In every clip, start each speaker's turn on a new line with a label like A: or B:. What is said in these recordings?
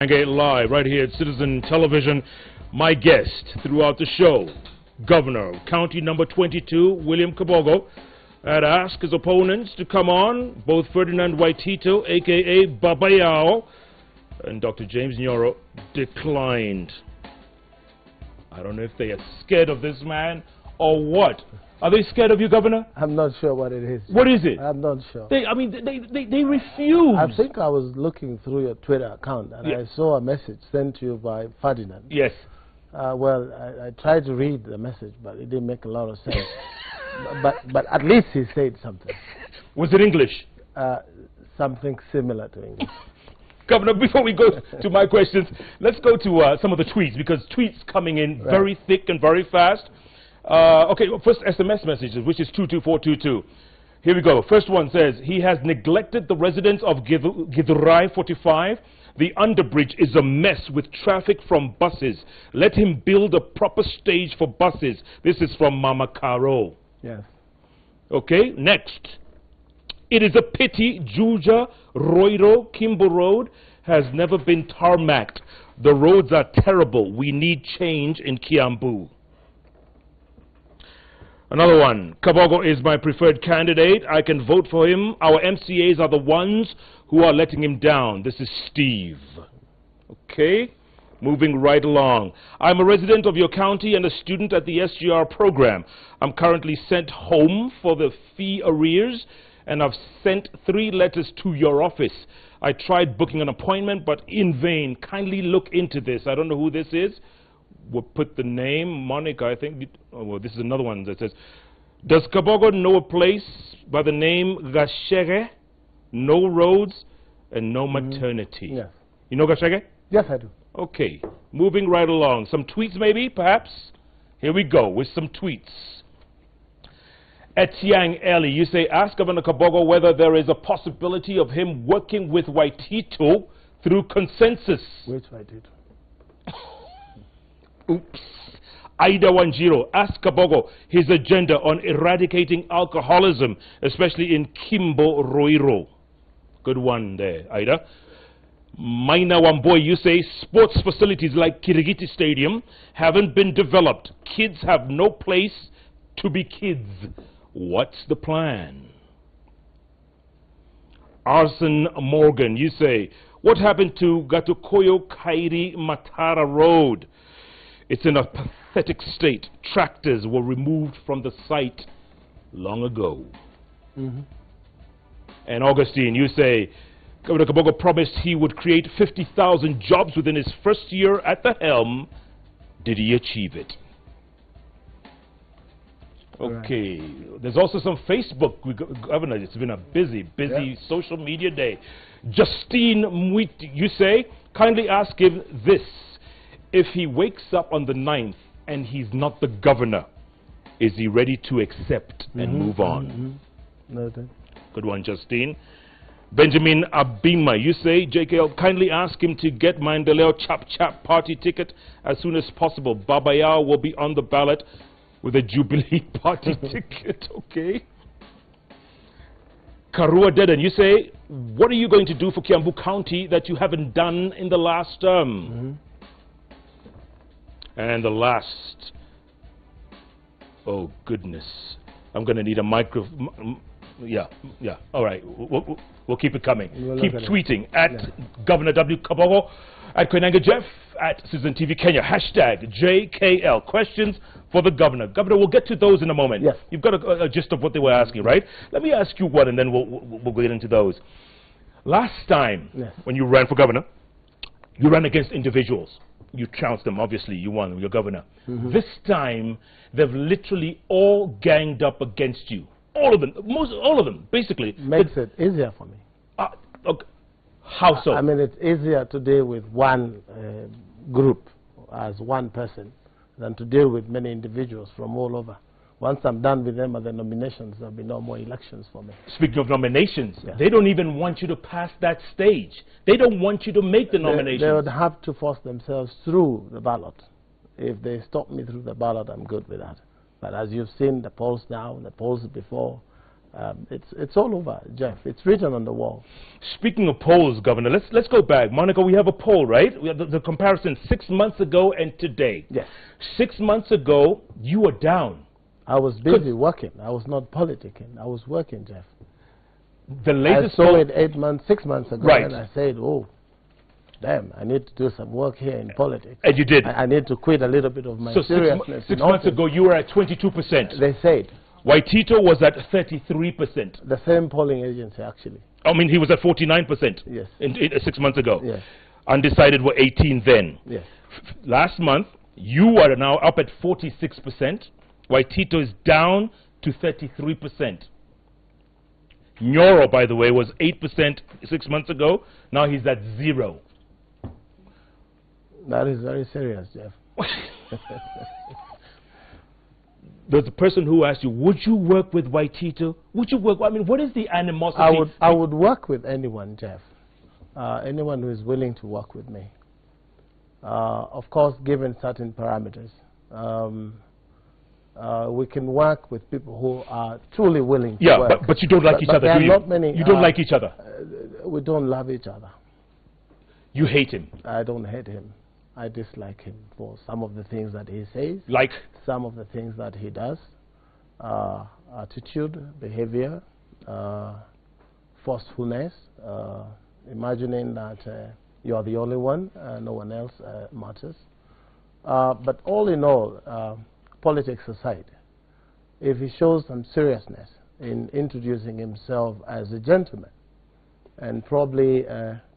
A: Koinange Live right here at Citizen Television. My guest throughout the show, Governor of County number 22, William Kabogo, had asked his opponents to come on, both Ferdinand Waitito, a.k.a. Babayao, and Dr. James Nyoro declined. I don't know if they are scared of this man or what. Are they scared of you, Governor?
B: I'm not sure what it is.
A: What is it?
B: I'm not sure.
A: They refuse.
B: I think I was looking through your Twitter account and I saw a message sent to you by Ferdinand.
A: Yes.
B: Well, I tried to read the message, but it didn't make a lot of sense. but at least he said something.
A: Was it English?
B: Something similar to English.
A: Governor, before we go to my questions, let's go to some of the tweets, because tweets coming in very thick and very fast. Okay, well, first SMS messages, which is 22422. Here we go. First one says, he has neglected the residents of Gidurai 45. The underbridge is a mess with traffic from buses. Let him build a proper stage for buses. This is from Mama Caro.
B: Yes.
A: Okay, next. It is a pity Juja, Roiro, Kimbo Road has never been tarmacked. The roads are terrible. We need change in Kiambu. Another one. Kabogo is my preferred candidate. I can vote for him. Our MCAs are the ones who are letting him down. This is Steve. Okay. Moving right along. I'm a resident of your county and a student at the SGR program. I'm currently sent home for the fee arrears, and I've sent 3 letters to your office. I tried booking an appointment, but in vain. Kindly look into this. I don't know who this is. We'll put the name, Monica, I think. Oh, well, this is another one that says, does Kabogo know a place by the name Gashere? No roads and no maternity.
B: Yes.
A: You know Gashere?
B: Yes, I do.
A: Okay, moving right along. Some tweets maybe, perhaps? Here we go with some tweets. Etiang Eli, you say, ask Governor Kabogo whether there is a possibility of him working with Waitito through consensus.
B: Which Waitito?
A: Oops. Aida Wanjiro, ask Kabogo his agenda on eradicating alcoholism, especially in Kimbo Roiro. Good one there, Aida. Maina Wamboy, you say sports facilities like Kirigiti Stadium haven't been developed. Kids have no place to be kids. What's the plan? Arson Morgan, you say, what happened to Gatukoyo Kairi Matara Road? It's in a pathetic state. Tractors were removed from the site long ago. And Augustine, you say, Governor Kabogo promised he would create 50,000 jobs within his first year at the helm. Did he achieve it? Okay. Right. There's also some Facebook. Governor, it's been a busy social media day. Justine Mwiti, you say, kindly ask him this. If he wakes up on the 9th and he's not the governor, is he ready to accept and move on? Good one, Justine. Benjamin Abima, you say, JKL, kindly ask him to get Mandeleo Chap Chap party ticket as soon as possible. Babayao will be on the ballot with a Jubilee party ticket, okay? Karua Dedan, you say, what are you going to do for Kiambu County that you haven't done in the last term? And the last, oh goodness, I'm going to need a microphone. Yeah, all right, we'll keep it coming. Keep tweeting at Governor W. Kabogo, at Koinange Jeff, at Citizen TV Kenya, hashtag JKL, questions for the governor. Governor, we'll get to those in a moment.
B: Yes.
A: You've got a gist of what they were asking, right? Let me ask you one, and then we'll get into those. Last time, when you ran for governor, you ran against individuals. You trounced them, obviously, you won, you're governor. This time, they've literally all ganged up against you. All of them, all of them, basically.
B: Makes it easier for me.
A: Okay. How so?
B: I mean, it's easier to deal with one group as one person than to deal with many individuals from all over. Once I'm done with them at the nominations, there'll be no more elections for me.
A: Speaking of nominations, they don't even want you to pass that stage. They don't want you to make the nominations.
B: They would have to force themselves through the ballot. If they stop me through the ballot, I'm good with that. But as you've seen the polls now, the polls before, It's all over, Jeff. It's written on the wall.
A: Speaking of polls, Governor, let's go back. Monica, we have a poll, right? We have the comparison 6 months ago and today.
B: Yes.
A: 6 months ago, you were down.
B: I was busy working. I was not politicking. I was working, Jeff.
A: The latest
B: I saw it 6 months ago,
A: right.
B: And I said, oh, damn, I need to do some work here in politics.
A: And you did.
B: I need to quit a little bit of my seriousness.
A: Six months ago, you were at 22%.
B: They said.
A: Waitito was at 33%.
B: The same polling agency, actually.
A: I mean, he was at 49%.
B: Yes.
A: 6 months ago.
B: Yes.
A: Undecided were 18 then.
B: Yes.
A: Last month, you are now up at 46%. Waitito is down to 33%. Nyoro, by the way, was 8% 6 months ago. Now he's at 0.
B: That is very serious, Jeff.
A: There's a person who asked you, would you work with Waitito? Would you work? I mean, what is the animosity?
B: I would work with anyone, Jeff. Anyone who is willing to work with me. Of course, given certain parameters. We can work with people who are truly willing to work.
A: Yeah, but you don't like each other, do you?
B: Not many,
A: you don't like each other.
B: We don't love each other.
A: You hate him.
B: I don't hate him. I dislike him for some of the things that he says.
A: Like?
B: Some of the things that he does. Attitude, behavior, forcefulness, imagining that you are the only one, no one else matters. But all in all, politics aside, if he shows some seriousness in introducing himself as a gentleman and probably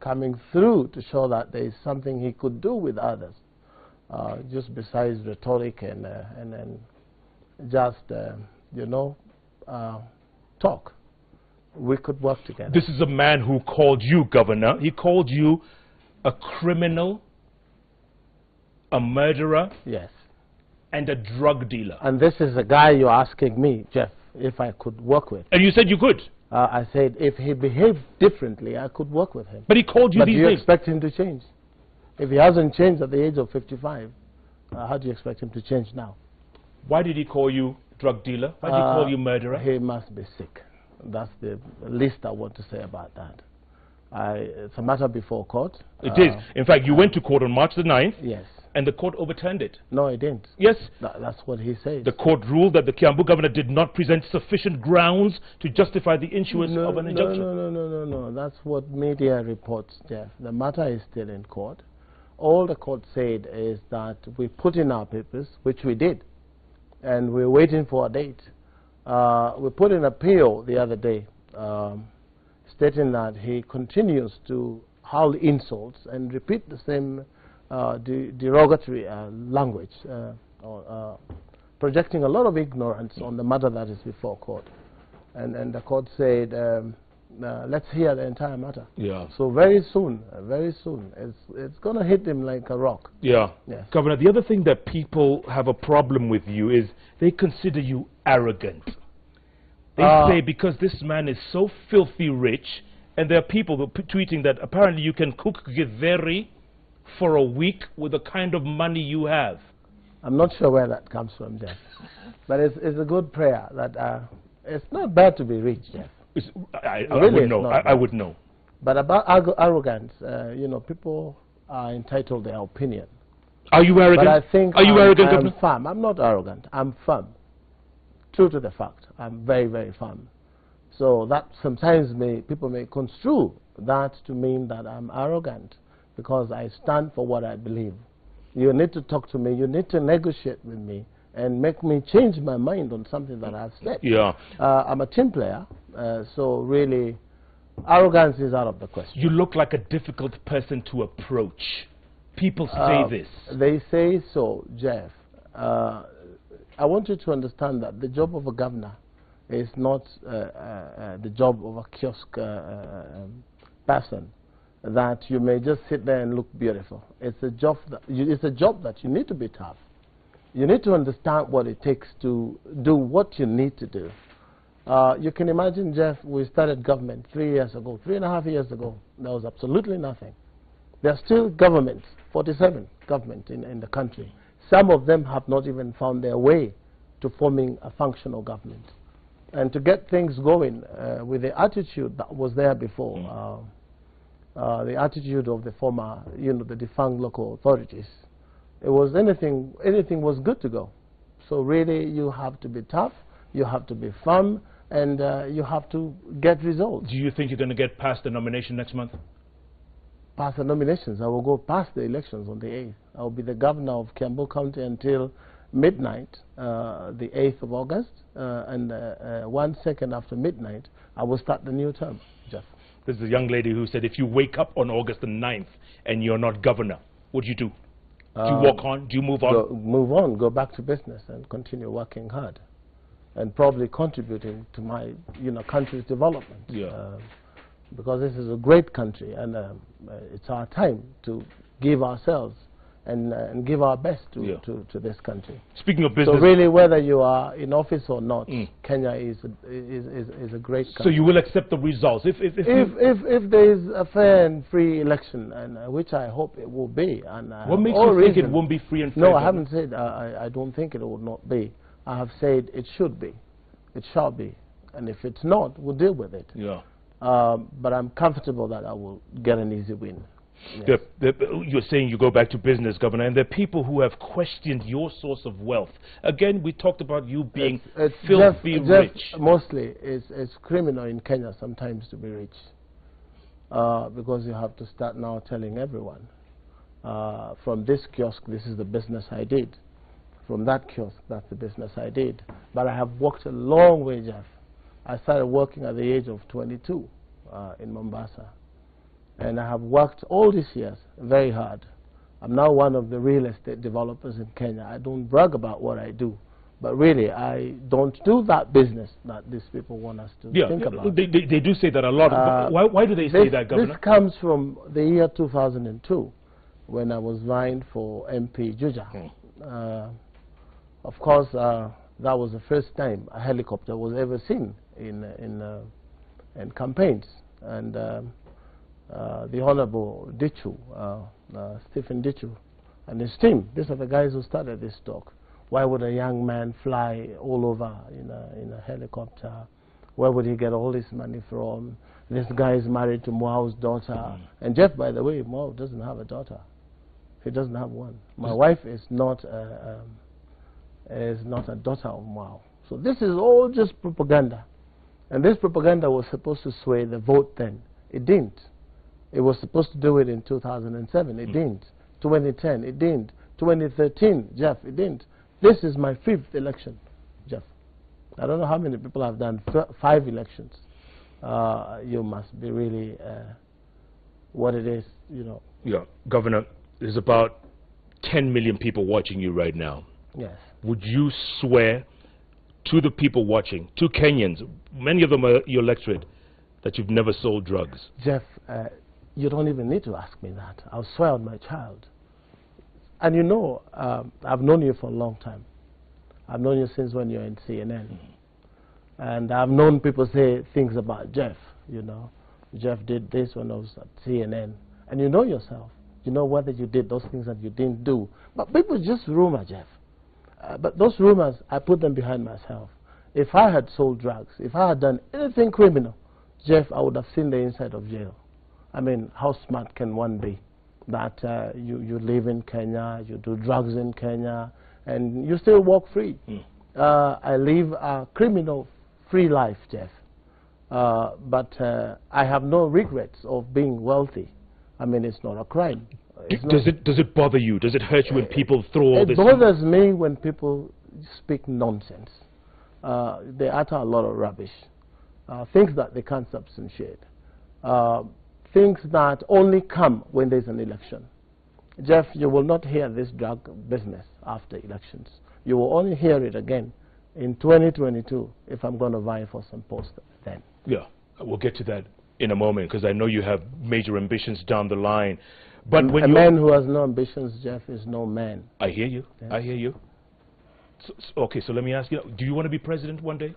B: coming through to show that there is something he could do with others, just besides rhetoric and just, talk, we could work together.
A: This is a man who called you, Governor. He called you a criminal, a murderer.
B: Yes.
A: And a drug dealer.
B: And this is a guy you're asking me, Jeff, if I could work with.
A: And you said you could.
B: I said if he behaved differently, I could work with him.
A: But he called you
B: but
A: these
B: do you
A: names.
B: Expect him to change? If he hasn't changed at the age of 55, how do you expect him to change now?
A: Why did he call you drug dealer? Why did he call you murderer?
B: He must be sick. That's the least I want to say about that. It's a matter before court.
A: It is. In fact, you went to court on March the 9th.
B: Yes.
A: And the court overturned it.
B: No, it didn't.
A: Yes.
B: That's what he says.
A: The court ruled that the Kiambu governor did not present sufficient grounds to justify the issuance of an injunction.
B: No. That's what media reports, Jeff. The matter is still in court. All the court said is that we put in our papers, which we did, and we're waiting for a date. We put in an appeal the other day, stating that he continues to howl insults and repeat the same derogatory language, projecting a lot of ignorance on the matter that is before court. And the court said, let's hear the entire matter.
A: Yeah.
B: So very soon, it's going to hit him like a rock.
A: Yeah.
B: Yes.
A: Governor, the other thing that people have a problem with you is they consider you arrogant. They say because this man is so filthy rich, and there are people tweeting that apparently you can cook githeri for a week with the kind of money you have.
B: I'm not sure where that comes from, Jeff. But it's a good prayer that it's not bad to be rich, Jeff.
A: I would know. I would know.
B: But about arrogance, people are entitled to their opinion.
A: Are you arrogant?
B: But I think
A: you arrogant,
B: I'm firm. I'm not arrogant. I'm firm. True to the fact. I'm very, very firm. So that sometimes people may construe that to mean that I'm arrogant, because I stand for what I believe. You need to talk to me, you need to negotiate with me and make me change my mind on something that I've said.
A: Yeah.
B: I'm a team player, so really arrogance is out of the question.
A: You look like a difficult person to approach. People say this.
B: They say so, Jeff. I want you to understand that the job of a governor is not the job of a kiosk person that you may just sit there and look beautiful. It's a job that you need to be tough. You need to understand what it takes to do what you need to do. You can imagine, Jeff, we started government 3 years ago, 3.5 years ago. There was absolutely nothing. There are still governments, 47 governments in the country. Some of them have not even found their way to forming a functional government. And to get things going with the attitude that was there before, the attitude of the former, the defunct local authorities, it was anything was good to go. So really, you have to be tough, you have to be firm, and you have to get results.
A: Do you think you're going to get past the nomination next month?
B: Past the nominations, I will go past the elections on the 8th. I will be the governor of Kiambu County until midnight, the 8th of August, and 1 second after midnight, I will start the new term, Jeff.
A: There's a young lady who said, if you wake up on August the 9th and you're not governor, what do you do? Do you walk on? Do you move on?
B: Move on, go back to business and continue working hard and probably contributing to my country's development.
A: Yeah.
B: Because this is a great country, and it's our time to give ourselves and give our best to this country.
A: Speaking of business,
B: so really, whether you are in office or not, Kenya is a great country.
A: So you will accept the results if
B: there is a fair and free election, and which I hope it will be. And
A: what makes you think it won't be free and fair?
B: No, I haven't said I don't think it will not be. I have said it should be, it shall be, and if it's not, we'll deal with it.
A: Yeah.
B: But I'm comfortable that I will get an easy win. Yes.
A: You're saying you go back to business, Governor, and there are people who have questioned your source of wealth. Again, we talked about you being filthy rich.
B: Mostly, it's criminal in Kenya sometimes to be rich, because you have to start now telling everyone, from this kiosk, this is the business I did. From that kiosk, that's the business I did. But I have walked a long way, Jeff. I started working at the age of 22 in Mombasa. And I have worked all these years very hard. I'm now one of the real estate developers in Kenya. I don't brag about what I do, but really I don't do that business that these people want us to think about.
A: They do say that a lot. Why do they say that, Governor?
B: This comes from the year 2002, when I was vying for MP Juja. Of course, that was the first time a helicopter was ever seen in campaigns, and the Honorable Dichu, Stephen Dichu, and his team, these are the guys who started this talk. Why would a young man fly all over in a helicopter? Where would he get all this money from? This guy is married to Mwau's daughter. And Jeff, by the way, Mwau doesn't have a daughter. He doesn't have one. My wife is not a daughter of Mwau. So this is all just propaganda. And this propaganda was supposed to sway the vote then. It didn't. It was supposed to do it in 2007. It didn't. 2010, it didn't. 2013, Jeff, it didn't. This is my 5th election, Jeff. I don't know how many people have done 5 elections. You must be really what it is,
A: Yeah, Governor, there's about 10 million people watching you right now.
B: Yes.
A: Would you swear to the people watching, to Kenyans, many of them are your electorate, that you've never sold drugs?
B: Jeff, you don't even need to ask me that. I'll swear on my child. And I've known you for a long time. I've known you since when you're in CNN. And I've known people say things about Jeff, Jeff did this when I was at CNN. And you know yourself. You know whether you did those things that you didn't do. But people just rumor, Jeff. But those rumors, I put them behind myself. If I had sold drugs, if I had done anything criminal, Jeff, I would have seen the inside of jail. I mean, how smart can one be? That you live in Kenya, you do drugs in Kenya, and you still walk free. I live a criminal-free life, Jeff. But I have no regrets of being wealthy. I mean, it's not a crime.
A: Does it bother you? Does it hurt you when people throw all this?
B: It bothers me when people speak nonsense. They utter a lot of rubbish. Things that they can't substantiate. Things that only come when there's an election. Jeff, you will not hear this drug business after elections. You will only hear it again in 2022 if I'm going to vie for some post then. Yeah,
A: we'll get to that in a moment because I know you have major ambitions down the line. But when
B: a man who has no ambitions, Jeff, is no man.
A: I hear you. Yes. I hear you. Okay, so let me ask you, do you want to be president one day?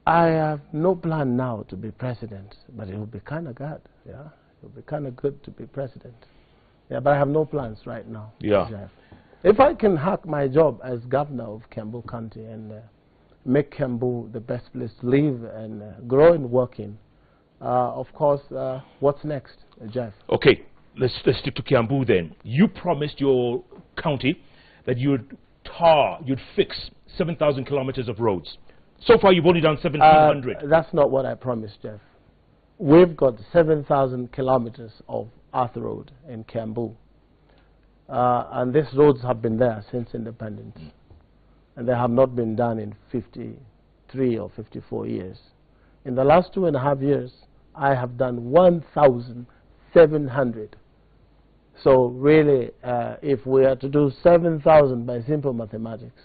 B: I have no plan now to be president, but it would be kind of good, yeah? It would be kind of good to be president. Yeah, but I have no plans right now.
A: Yeah.
B: Jeff. If I can hack my job as governor of Kiambu County and make Kiambu the best place to live and grow and work in. Of course, what's next, Jeff?
A: Okay, let's stick to Kiambu then. You promised your county that you'd fix 7,000 kilometers of roads. So far, you've only done 1,700.
B: That's not what I promised, Jeff. We've got 7,000 kilometers of earth road in Kiambu. And these roads have been there since independence. And they have not been done in 53 or 54 years. In the last 2.5 years, I have done 1,700. So really, if we are to do 7,000 by simple mathematics,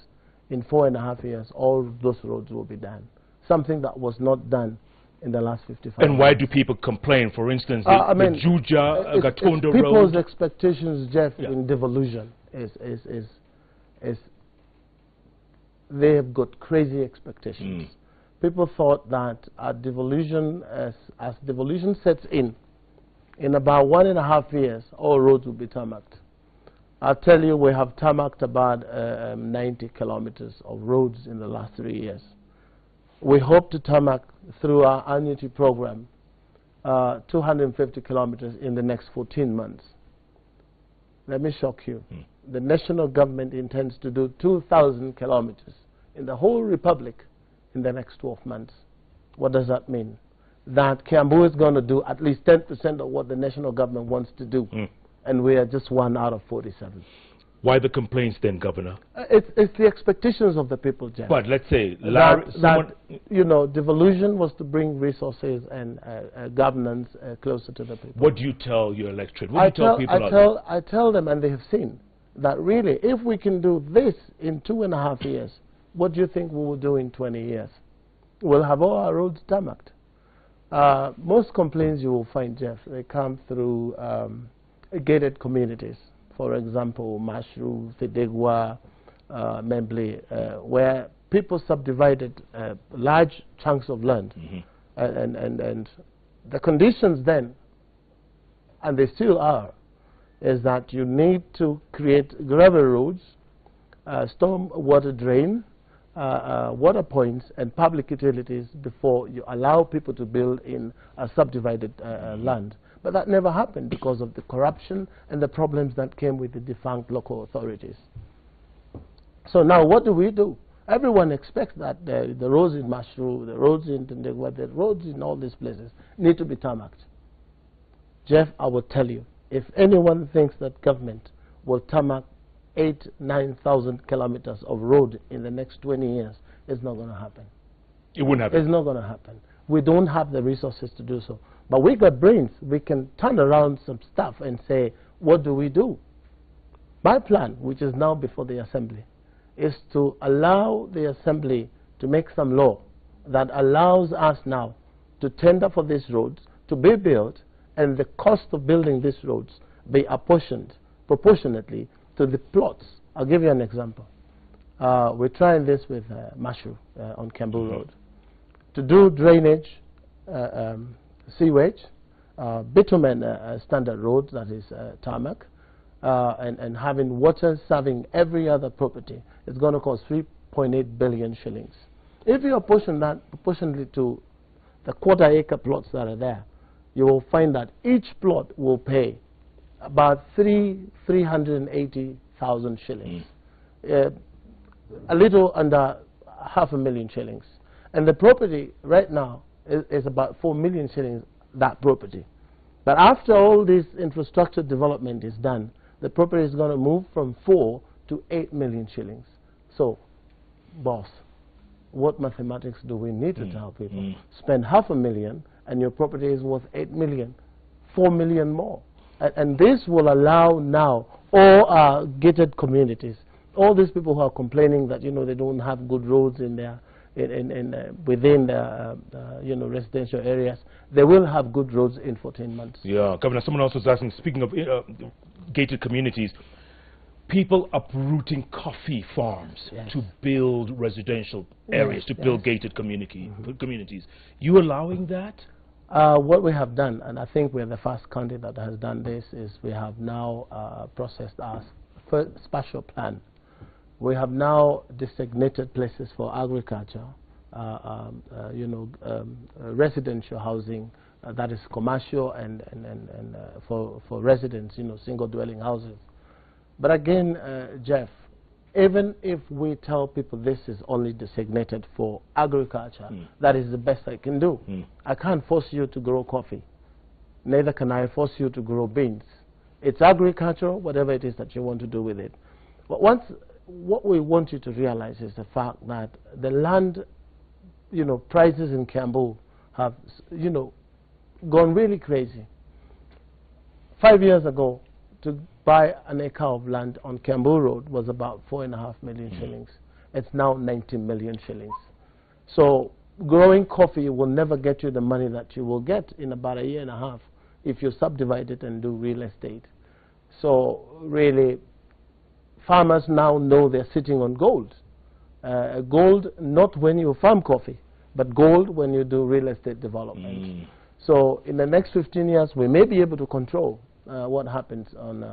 B: in 4.5 years, all those roads will be done. Something that was not done in the last 55
A: And why
B: years.
A: do people complain? For instance, the Juja, Gatonda Road.
B: People's expectations, Jeff, in devolution is they have got crazy expectations. People thought that devolution, as devolution sets in about 1.5 years, all roads will be tarmacked. I'll tell you, we have tarmacked about 90 kilometers of roads in the last 3 years. We hope to tarmac through our annuity program 250 kilometers in the next 14 months. Let me shock you. The national government intends to do 2,000 kilometers in the whole republic in the next 12 months. What does that mean? That Kiambu is going to do at least 10% of what the national government wants to do. And we are just 1 out of 47.
A: Why the complaints then, Governor?
B: It's the expectations of the people, Jeff.
A: But let's say,
B: that you know, devolution was to bring resources and governance closer to the people.
A: What do you tell your electorate? What do you tell people?
B: I tell them, and they have seen, that really, if we can do this in 2.5 years, what do you think we will do in 20 years? We'll have all our roads tarmacked. Most complaints you will find, Jeff, they come through gated communities. For example, Mashru, Fidegwa, Memble, where people subdivided large chunks of land. And the conditions then, and they still are, is that you need to create gravel roads, storm water drain, water points, and public utilities before you allow people to build in subdivided land. But that never happened because of the corruption and the problems that came with the defunct local authorities. So now what do? Everyone expects that the roads in Mashru, the roads in Tendegwa, the roads in all these places need to be tarmacked. Jeff, I will tell you, if anyone thinks that government will tarmac 8,000–9,000 kilometers of road in the next 20 years, it's not going to happen.
A: It wouldn't happen.
B: It's not going to happen. We don't have the resources to do so. But we got brains. We can turn around some stuff and say, what do we do? My plan, which is now before the Assembly, is to allow the Assembly to make some law that allows us now to tender for these roads, to be built, and the cost of building these roads be apportioned proportionately to the plots. I'll give you an example. We're trying this with Mashu on Kiambu Road. To do drainage, sewage, bitumen standard roads, that is tarmac, and having water serving every other property, it's going to cost 3.8 billion shillings. If you apportion that proportionally to the quarter-acre plots that are there, you will find that each plot will pay about 380,000 shillings, a little under 500,000 shillings. And the property right now is about 4 million shillings, that property. But after all this infrastructure development is done, the property is going to move from 4 to 8 million shillings. So, boss, what mathematics do we need to tell people? Spend 500,000 and your property is worth 8 million, 4 million more. And this will allow now all our gated communities, all these people who are complaining that, you know, they don't have good roads in their within the residential areas, they will have good roads in 14 months.
A: Yeah, Governor, someone else was asking, speaking of gated communities, people uprooting coffee farms to build residential areas, to build gated communities. You allowing that?
B: What we have done, and I think we're the first county that has done this, is we have now processed our first spatial plan We have now designated places for agriculture, residential housing, that is commercial and for residents, single dwelling houses. But again, Jeff, even if we tell people this is only designated for agriculture, that is the best I can do. I can't force you to grow coffee. Neither can I force you to grow beans. It's agricultural, whatever it is that you want to do with it. But what we want you to realize is the fact that the land, prices in Kiambu have, gone really crazy. 5 years ago, to buy an acre of land on Kiambu Road was about 4.5 million shillings. It's now 90 million shillings. So growing coffee will never get you the money that you will get in about 1.5 years if you subdivide it and do real estate. So really, farmers now know they're sitting on gold. Gold not when you farm coffee, but gold when you do real estate development. So in the next 15 years, we may be able to control what happens on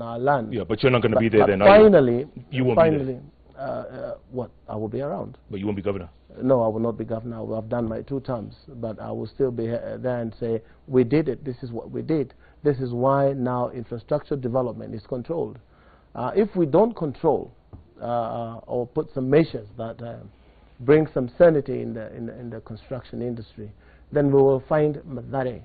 B: our land.
A: Yeah, but you're not going to be there then,
B: finally,
A: you won't be there.
B: What? I will be around.
A: But you won't be governor?
B: No, I will not be governor. I've done my 2 terms, but I will still be there and say, we did it, this is what we did. This is why now infrastructure development is controlled. If we don't control or put some measures that bring some sanity in the construction industry, then we will find Madare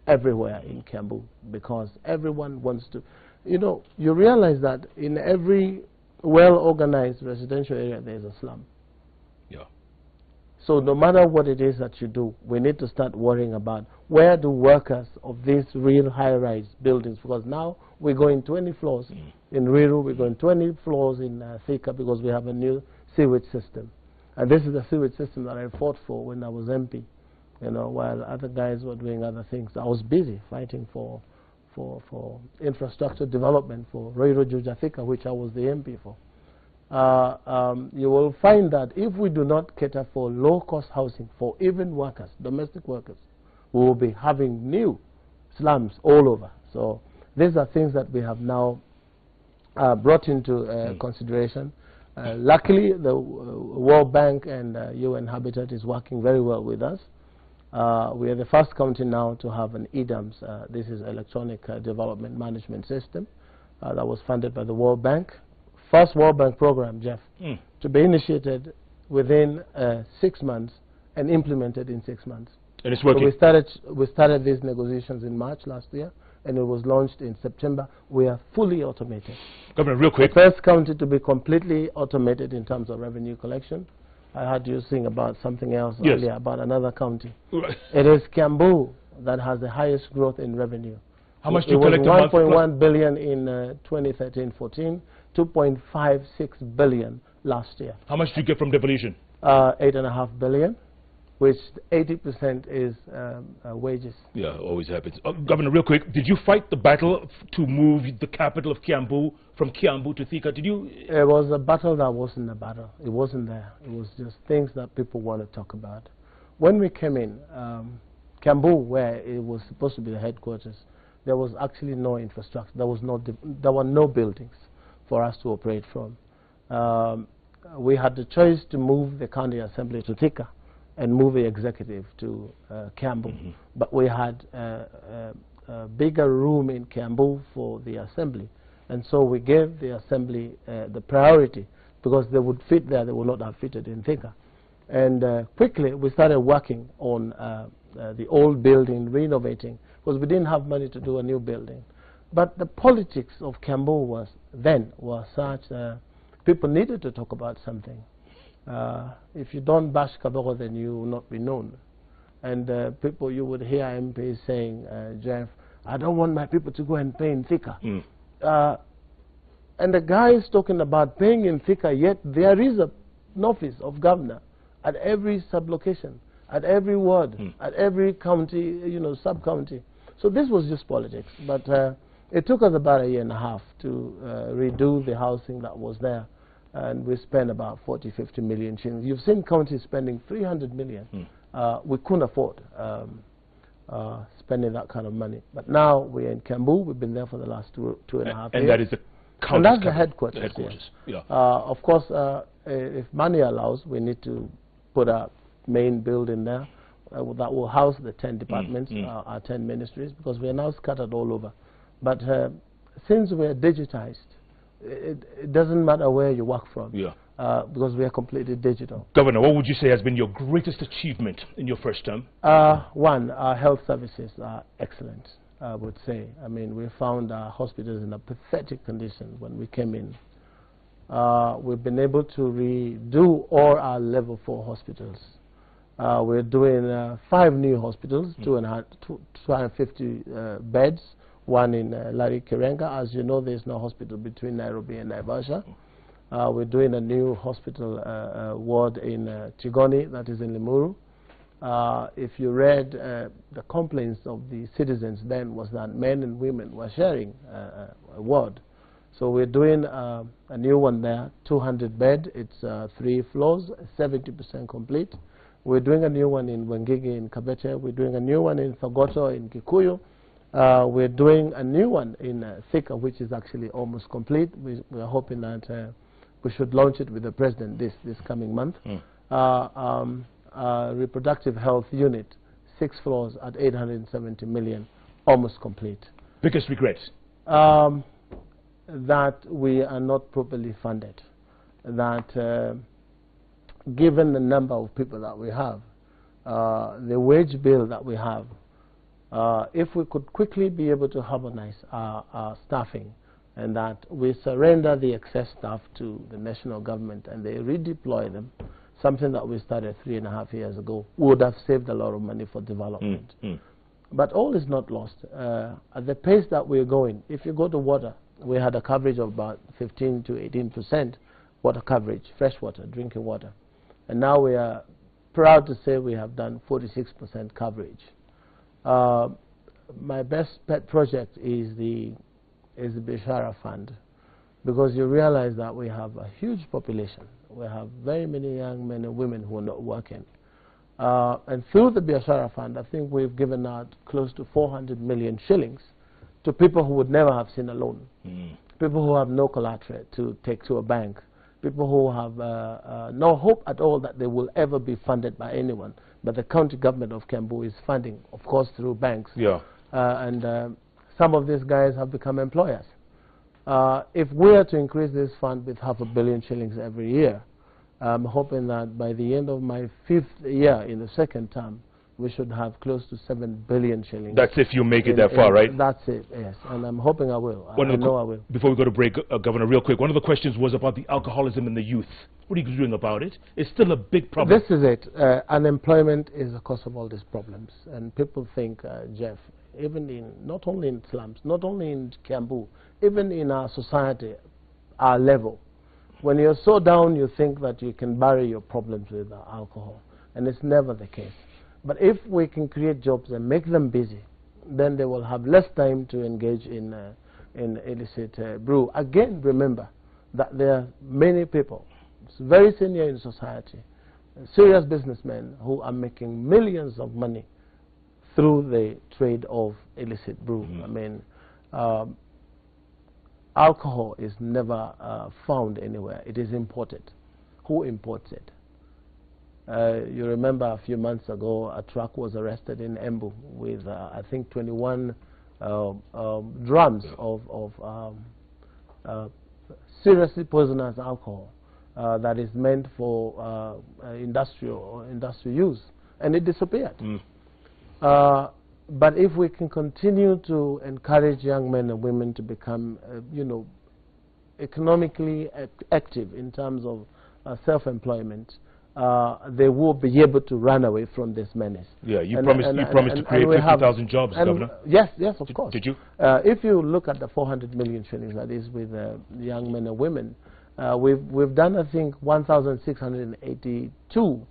B: everywhere in Kiambu, because everyone wants to. You realize that in every well-organized residential area there is a slum.
A: Yeah.
B: So no matter what it is that you do, we need to start worrying about where do workers of these real high-rise buildings, because now we're going 20 floors in Riru, we're going 20 floors in Thika, because we have a new sewage system. And this is the sewage system that I fought for when I was MP. While other guys were doing other things, I was busy fighting for infrastructure development for Roiro Juja Thika, which I was the MP for. You will find that if we do not cater for low-cost housing for even workers, domestic workers, we will be having new slums all over. So these are things that we have now brought into consideration. Luckily, the World Bank and UN Habitat is working very well with us. We are the first county now to have an EDAMS. This is Electronic Development Management System that was funded by the World Bank. First World Bank program, Jeff, to be initiated within 6 months and implemented in 6 months.
A: And it's working.
B: So we started these negotiations in March last year, and it was launched in September. We are fully automated.
A: Governor, real quick.
B: The first county to be completely automated in terms of revenue collection. I heard you sing about something else earlier, about another county. It is Kiambu that has the highest growth in revenue.
A: How much do you collect a month?
B: 1.1 billion in 2013-14, 2.56 billion last year.
A: How much do you get from devolution?
B: 8.5 billion, which 80% is wages.
A: Yeah, always happens. Governor, real quick, did you fight the battle to move the capital of Kiambu from Kiambu to Thika? Did you? It
B: was a battle that wasn't a battle. It wasn't there. It was just things that people want to talk about. When we came in, Kiambu, where it was supposed to be the headquarters, there was actually no infrastructure. There were no buildings for us to operate from. We had the choice to move the county assembly to Thika and move the executive to Kiambu. But we had a bigger room in Kiambu for the assembly. And so we gave the assembly the priority, because they would fit there, they would not have fitted in Thika. And quickly we started working on the old building, renovating, because we didn't have money to do a new building. But the politics of Kiambu was such people needed to talk about something. If you don't bash Kabogo, then you will not be known. And people, you would hear MPs saying, Jeff, I don't want my people to go and pay in Thika. And the guy is talking about paying in Thika, yet there is an office of governor at every sub-location, at every ward, at every county, sub-county. So this was just politics. But it took us about 1.5 years to redo the housing that was there. And we spent about 40–50 million shillings. You've seen counties spending 300 million. We couldn't afford spending that kind of money. But now we're in Kiambu. We've been there for the last two and a half years.
A: And that is
B: And that's the headquarters.
A: The headquarters, yeah.
B: Of course, if money allows, we need to put a main building there that will house the 10 departments, our 10 ministries, because we are now scattered all over. But since we are digitized, it doesn't matter where you work from, because we are completely digital.
A: Governor, what would you say has been your greatest achievement in your first term?
B: One, our health services are excellent, I would say. I mean, we found our hospitals in a pathetic condition when we came in. We've been able to redo all our level 4 hospitals. We're doing 5 new hospitals, 250 beds, one in Lari Kirenga. As you know, there's no hospital between Nairobi and Naivasha. We're doing a new hospital ward in Tigoni, that is in Limuru. If you read the complaints of the citizens then was that men and women were sharing a ward. So we're doing a new one there, 200 bed, it's 3 floors, 70% complete. We're doing a new one in Wengigi in Kabete. We're doing a new one in Thogoto in Kikuyu. We're doing a new one in Thika, which is actually almost complete. We're hoping that we should launch it with the president this coming month. Reproductive health unit, 6 floors at 870 million, almost complete.
A: Biggest regret?
B: That we are not properly funded. That given the number of people that we have, the wage bill that we have, if we could quickly be able to harmonize our staffing, and that we surrender the excess staff to the national government and they redeploy them, something that we started 3.5 years ago, would have saved a lot of money for development. But all is not lost. At the pace that we're going, if you go to water, we had a coverage of about 15 to 18% water coverage, fresh water, drinking water. And now we are proud to say we have done 46% coverage. My best pet project is the Biashara Fund, because you realize that we have a huge population. We have very many young men and women who are not working. And through the Biashara Fund, I think we've given out close to 400 million shillings to people who would never have seen a loan, people who have no collateral to take to a bank, people who have no hope at all that they will ever be funded by anyone. But the county government of Kiambu is funding, of course, through banks. And some of these guys have become employers. If we are to increase this fund with 500 million shillings every year, I'm hoping that by the end of my 5th year in the second term, we should have close to 7 billion shillings. That's
A: if you make it that far, right?
B: That's it, yes. And I'm hoping I will. I know I will.
A: Before we go to break, Governor, real quick, one of the questions was about the alcoholism in the youth. What are you doing about it? It's still a big problem.
B: This is it. Unemployment is the cause of all these problems. And people think, Jeff, even in, not only in slums, not only in Kiambu, even in our society, our level, when you're so down, you think that you can bury your problems with alcohol. And it's never the case. But if we can create jobs and make them busy, then they will have less time to engage in illicit brew. Again, remember that there are many people, very senior in society, serious businessmen who are making millions of money through the trade of illicit brew. I mean, alcohol is never found anywhere. It is imported. Who imports it? You remember a few months ago, a truck was arrested in Embu with, I think, 21 drums of seriously poisonous alcohol that is meant for industrial use, and it disappeared. But if we can continue to encourage young men and women to become, you know, economically active in terms of self-employment, they will be able to run away from this menace.
A: Yeah, you promised to create 50,000 jobs, Governor.
B: Yes, of course.
A: Did you?
B: If you look at the 400 million shillings that is with young men and women, we've done, I think, 1,682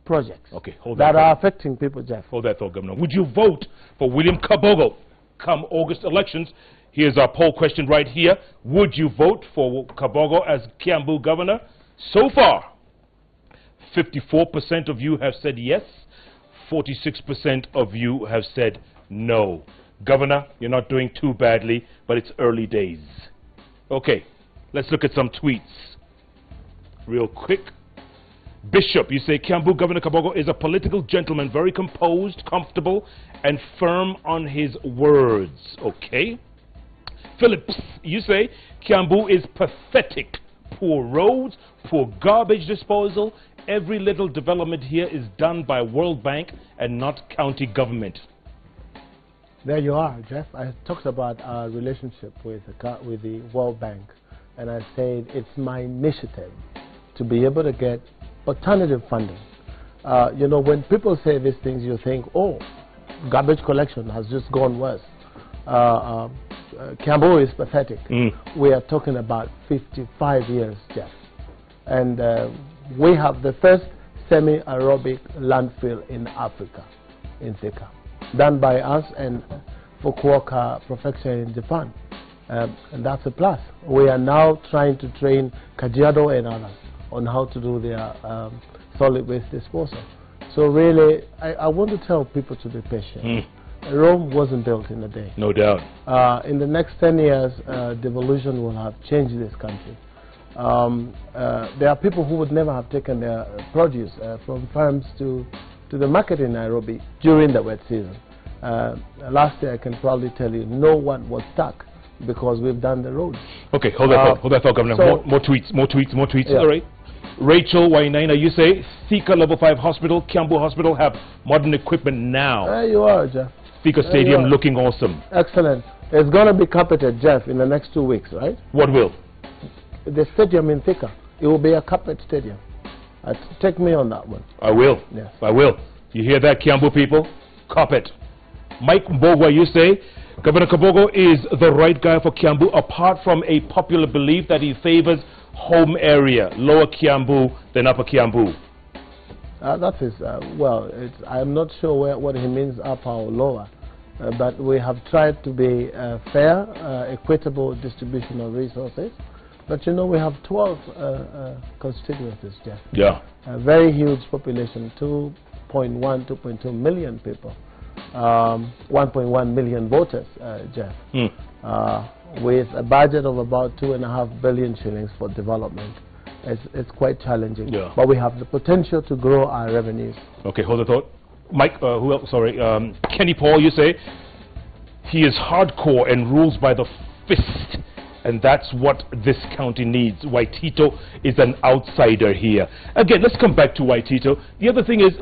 B: projects that are affecting people, Jeff.
A: Hold that thought, Governor. Would you vote for William Kabogo come August elections? Here's our poll question right here. Would you vote for Kabogo as Kiambu governor? So far, 54% of you have said yes, 46% of you have said no. Governor, you're not doing too badly, but it's early days. Okay, let's look at some tweets real quick. Bishop, you say Kiambu Governor Kabogo is a political gentleman, very composed, comfortable, and firm on his words. Okay. Phillips, you say Kiambu is pathetic. Poor roads, poor garbage disposal. Every little development here is done by World Bank and not county government.
B: There you are, Jeff. I talked about our relationship with the World Bank, and I said it's my initiative to be able to get alternative funding. You know, when people say these things, you think, oh, garbage collection has just gone worse. Kiambu is pathetic. We are talking about 55 years, Jeff. And we have the first semi-aerobic landfill in Africa, in Thika, done by us and Fukuoka Prefecture in Japan. And that's a plus. We are now trying to train Kajiado and others on how to do their solid waste disposal. So really, I want to tell people to be patient. Rome wasn't built in a day.
A: No doubt.
B: In the next 10 years, devolution will have changed this country. There are people who would never have taken their produce from farms to the market in Nairobi during the wet season. Last year, I can probably tell you, no one was stuck because we've done the roads. Okay, hold that thought, Governor.
A: So more tweets. Yeah. All right. Rachel Wainaina, you say Thika Level 5 Hospital, Kiambu Hospital have modern equipment now.
B: There you are, Jeff.
A: Thika Stadium looking awesome.
B: Excellent. It's going to be carpeted, Jeff, in the next 2 weeks, right?
A: What will?
B: The stadium in Thika. It will be a carpet stadium. Take me on that one.
A: I will.
B: Yes.
A: I will. You hear that, Kiambu people? Carpet. Mike Mbogwa, you say Governor Kabogo is the right guy for Kiambu, apart from a popular belief that he favors home area, lower Kiambu than upper Kiambu.
B: That is, well, I'm not sure what he means upper or lower, but we have tried to be fair, equitable distribution of resources. But you know, we have 12 constituencies, Jeff.
A: Yeah.
B: A very huge population, 2.1, 2.2 million people. 1.1 million voters, Jeff, with a budget of about 2.5 billion shillings for development. It's quite challenging, but we have the potential to grow our revenues.
A: Okay, hold the thought. Mike, who else? Sorry, Kenny Paul, you say he is hardcore and rules by the fist, and that's what this county needs. Waitito is an outsider here. Again, let's come back to Waitito. The other thing is,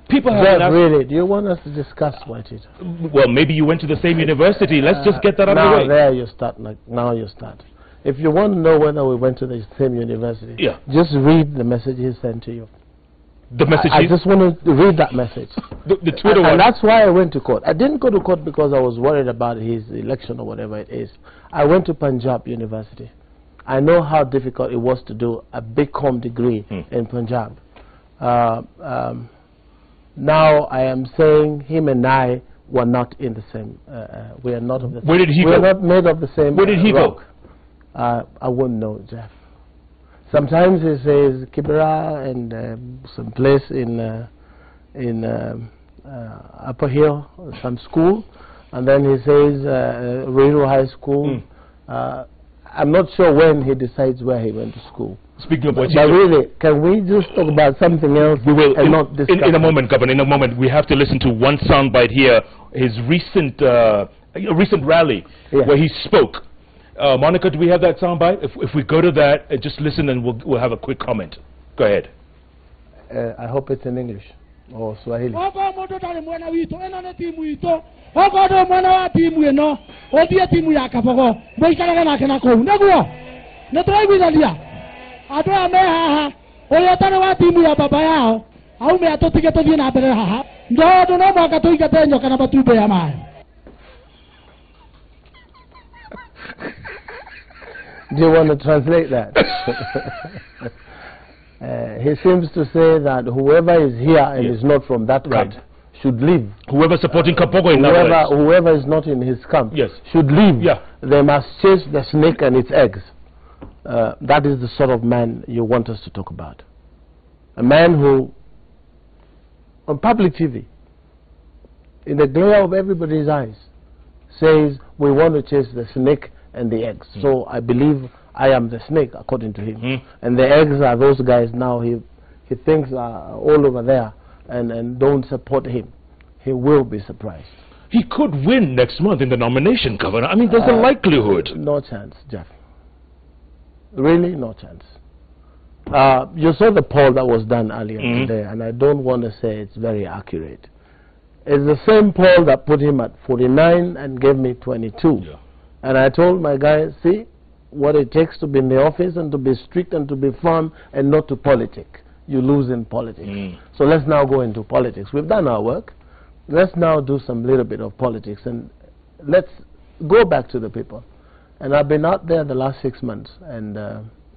A: people have
B: really, do you want us to discuss Waitito?
A: Well, maybe you went to the same university. Let's just get that out of the way.
B: Now there you start. Now you start. If you want to know whether we went to the same university, just read the message he sent to you.
A: The message.
B: I just want to read that message.
A: the Twitter one.
B: And that's why I went to court. I didn't go to court because I was worried about his election or whatever it is. I went to Punjab University. I know how difficult it was to do a BCom degree in Punjab. Now I am saying him and I were not in the same. We are not of the.
A: Where did he go?
B: We are not made of the same.
A: Where did he go?
B: I wouldn't know, Jeff. Sometimes he says Kibera and some place in Upper Hill, some school, and then he says Rural High School. I'm not sure when he decides where he went to school.
A: Speaking of
B: but really, can we just talk about something else?
A: We will.
B: And not discuss
A: in a moment, Governor. In a moment, we have to listen to one soundbite here. His recent rally where he spoke. Monica, do we have that soundbite? If we go to that, just listen, and we'll have a quick comment. Go ahead.
B: I hope it's in English or Swahili. Do you want to translate that? He seems to say that whoever is here and is not from that camp should leave.
A: Whoever supporting Kabogo in that
B: whoever is not in his camp should leave.
A: Yeah.
B: They must chase the snake and its eggs. That is the sort of man you want us to talk about. A man who, on public TV, in the glare of everybody's eyes, says we want to chase the snake and the eggs. So I believe I am the snake, according to him. And the eggs are those guys now he thinks are all over there and don't support him. He will be surprised.
A: He could win next month in the nomination, Governor. I mean, there's a likelihood.
B: No chance, Jeff. Really, no chance. You saw the poll that was done earlier today, and I don't want to say it's very accurate. It's the same poll that put him at 49 and gave me 22. Yeah. And I told my guys, see what it takes to be in the office and to be strict and to be firm and not to politic. You lose in politics. So let's now go into politics. We've done our work. Let's now do some little bit of politics, and let's go back to the people. And I've been out there the last 6 months, and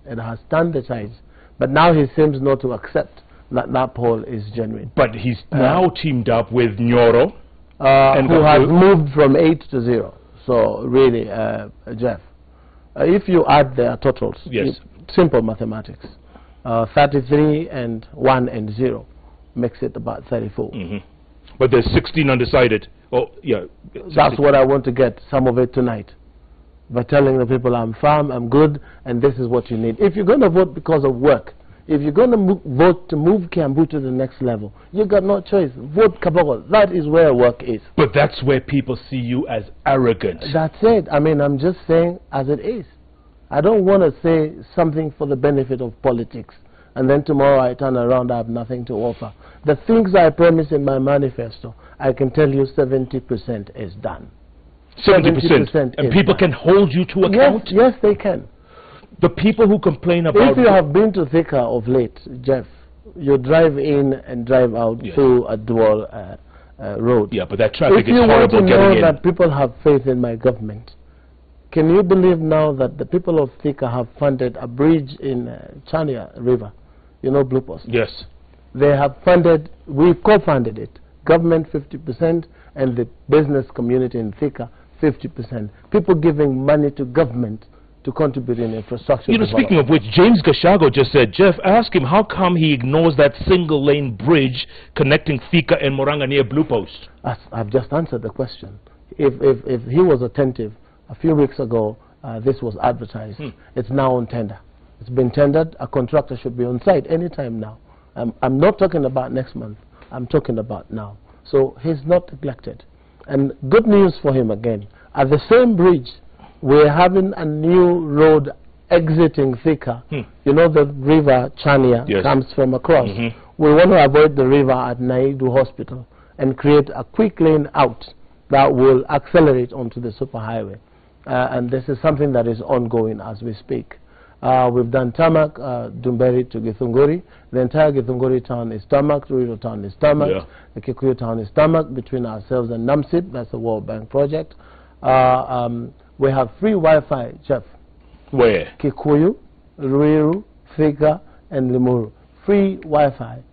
B: it has turned the tides. But now he seems not to accept that that poll is genuine. But
A: he's now teamed up with Nyoro,
B: who has moved from 8 to 0. So really, Jeff, if you add their totals, simple mathematics, 33 and 1 and 0 makes it about 34.
A: But there's 16 undecided. Oh, yeah. 16.
B: That's what I want to get, some of it tonight, by telling the people I'm firm, I'm good, and this is what you need. If you're going to vote because of work, if you're going to vote to move Kiambu to the next level, you've got no choice. Vote Kabogo. That is where work is.
A: But that's where people see you as arrogant.
B: That's it. I mean, I'm just saying as it is. I don't want to say something for the benefit of politics, and then tomorrow I turn around, I have nothing to offer. The things I promise in my manifesto, I can tell you 70% is done.
A: 70%? And people can hold you to account?
B: Yes, they can.
A: The people who complain about...
B: If you have been to Thika of late, Jeff, you drive in and drive out through a dual road.
A: Yeah, but that traffic is horrible getting in. If you want to know
B: that people have faith in my government, can you believe now that the people of Thika have funded a bridge in Chania River? You know, Blue Post?
A: Yes.
B: They have funded, we co-funded it. Government 50% and the business community in Thika 50%. People giving money to government to contribute in infrastructure.
A: You know, speaking of which, James Gashago just said, Jeff, ask him how come he ignores that single-lane bridge connecting Thika and Moranga near Blue Post.
B: I've just answered the question. If he was attentive, a few weeks ago, this was advertised. It's now on tender. It's been tendered. A contractor should be on site anytime now. I'm not talking about next month. I'm talking about now. So he's not neglected. And good news for him again. At the same bridge, we're having a new road exiting Thika. You know the river Chania comes from across. We want to avoid the river at Naidu Hospital and create a quick lane out that will accelerate onto the superhighway. And this is something that is ongoing as we speak. We've done tarmac, Dumberi to Githunguri. The entire Githunguri town is tarmac, Ruiru town is tarmac, the Kikuyu town is tarmac between ourselves and NAMSIP. That's the World Bank project. We have free Wi-Fi, Jeff.
A: Where?
B: Kikuyu, Ruiru, Thika, and Limuru. Free Wi-Fi.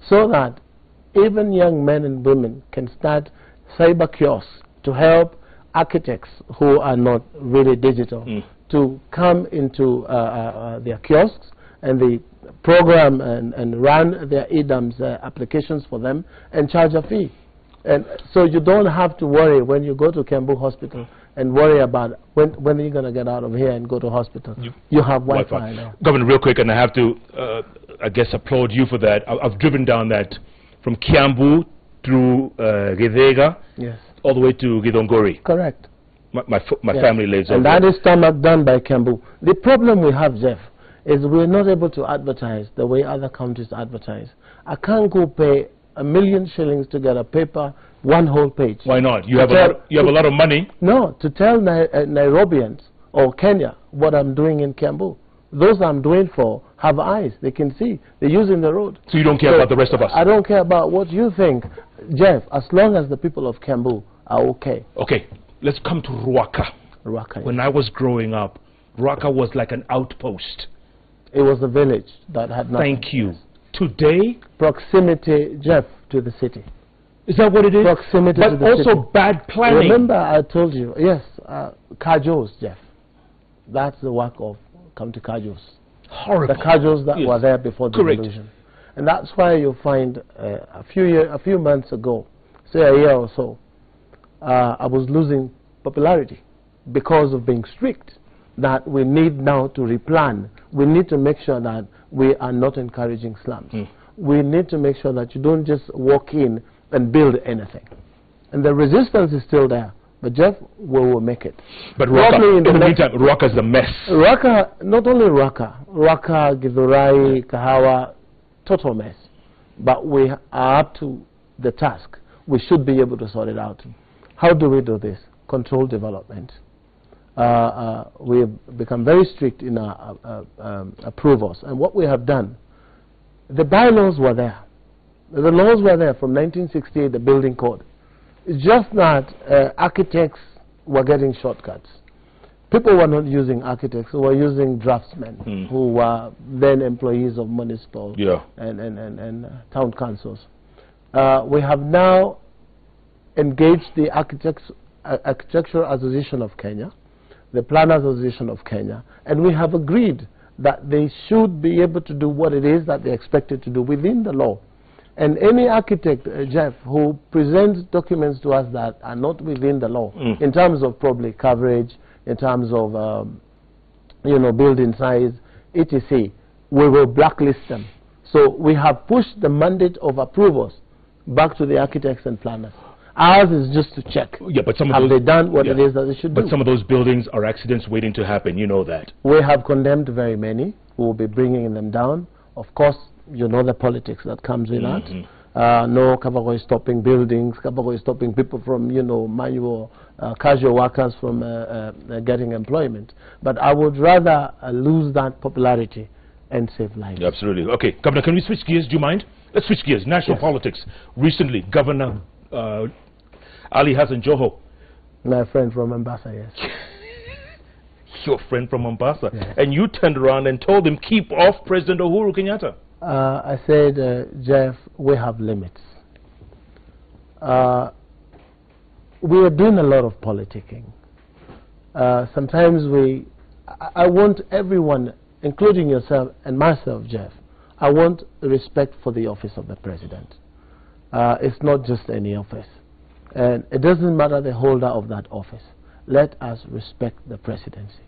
B: So that even young men and women can start cyber kiosks to help architects who are not really digital to come into their kiosks and they program and run their EDAMS applications for them and charge a fee. And so you don't have to worry when you go to Kiambu Hospital and worry about when are you going to get out of here and go to hospital. You have Wi-Fi now.
A: Governor, real quick, and I have to, I guess, applaud you for that. I've driven down that from Kiambu through Githega all the way to Githongori.
B: Correct.
A: My family lives over
B: and that is tarmac done by Kiambu. The problem we have, Jeff, is we're not able to advertise the way other countries advertise. I can't go pay $1 million shillings to get a paper, one whole page.
A: Why not? You have a lot of money.
B: No, to tell Nairobians or Kenya what I'm doing in Kiambu. Those I'm doing for have eyes. They can see. They're using the road.
A: So you don't care about the rest of us?
B: I don't care about what you think, Jeff, as long as the people of Kiambu are okay.
A: Okay. Let's come to Ruaka.
B: Ruaka.
A: When I was growing up, Ruaka was like an outpost.
B: It was a village that had nothing.
A: Thank you. Today?
B: Proximity, Jeff, to the city.
A: Is that what it is?
B: Proximity to the city.
A: But also bad planning.
B: Remember I told you, yes, Kajos, Jeff. That's the work of County Kajos.
A: Horrible.
B: The Kajos that were there before the revolution. And that's why you find a few months ago, say a year or so, I was losing popularity because of being strict, that we need now to replan. We need to make sure that we are not encouraging slums. We need to make sure that you don't just walk in and build anything. And the resistance is still there. But Jeff, we will make it.
A: But Rwaka, in the meantime, Rwaka's a mess.
B: Rwaka, not only Rwaka, Githurai, Kahawa, total mess. But we are up to the task. We should be able to sort it out. How do we do this? Controlled development. We've become very strict in our approvals. And what we have done, the bylaws were there. The laws were there from 1968, the building code. It's just that architects were getting shortcuts. People were not using architects, they were using draftsmen who were then employees of municipal and town councils. We have now engaged the Architectural Association of Kenya, the Planners Association of Kenya, and we have agreed that they should be able to do what it is that they're expected to do within the law. And any architect, Jeff, who presents documents to us that are not within the law, in terms of probably coverage, in terms of, you know, building size, etc., we will blacklist them. So we have pushed the mandate of approvals back to the architects and planners. Ours is just to check.
A: Yeah, but some of
B: have
A: those,
B: they done what it is that they should do?
A: But some of those buildings are accidents waiting to happen. You know that.
B: We have condemned very many. We will be bringing them down. Of course, you know the politics that comes with that. No, Kabogo is stopping buildings. Kabogo is stopping people from, you know, manual, casual workers from getting employment. But I would rather lose that popularity and save lives.
A: Absolutely. Okay, Governor, can we switch gears? Do you mind? Let's switch gears. National politics. Recently, Governor Ali Hassan Joho.
B: My friend from Mombasa, yes.
A: Your friend from Mombasa. Yes. And you turned around and told him, keep off President Uhuru Kenyatta.
B: I said, Jeff, we have limits. We are doing a lot of politicking. Sometimes I want everyone, including yourself and myself, Jeff, I want respect for the office of the president. It's not just any office. And it doesn't matter the holder of that office. Let us respect the presidency.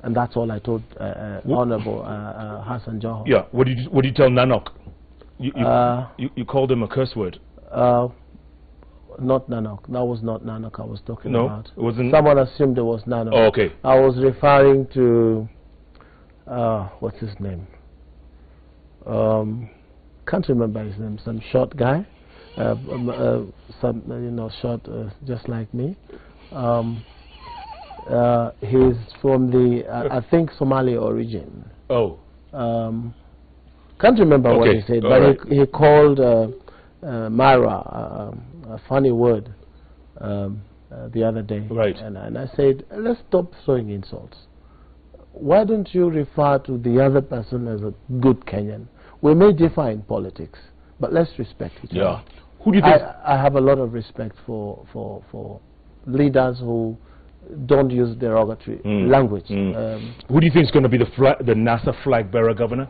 B: And that's all I told Honorable Hassan Joho.
A: Yeah, what did you tell Nanok? You called him a curse word.
B: Not Nanok. That was not Nanok I was talking about.
A: It wasn't.
B: Someone assumed it was Nanok.
A: Oh, okay.
B: I was referring to, what's his name? Can't remember his name. Some short guy. Some, you know, short, just like me. He's from the, I think, Somali origin. Oh. Can't remember what he said, but he called Mara a funny word the other day.
A: Right.
B: And I said, let's stop throwing insults. Why don't you refer to the other person as a good Kenyan? We may differ in politics, but let's respect each other.
A: Who do you think?
B: I have a lot of respect for leaders who don't use derogatory language.
A: Who do you think is going to be the NASA flag bearer, Governor?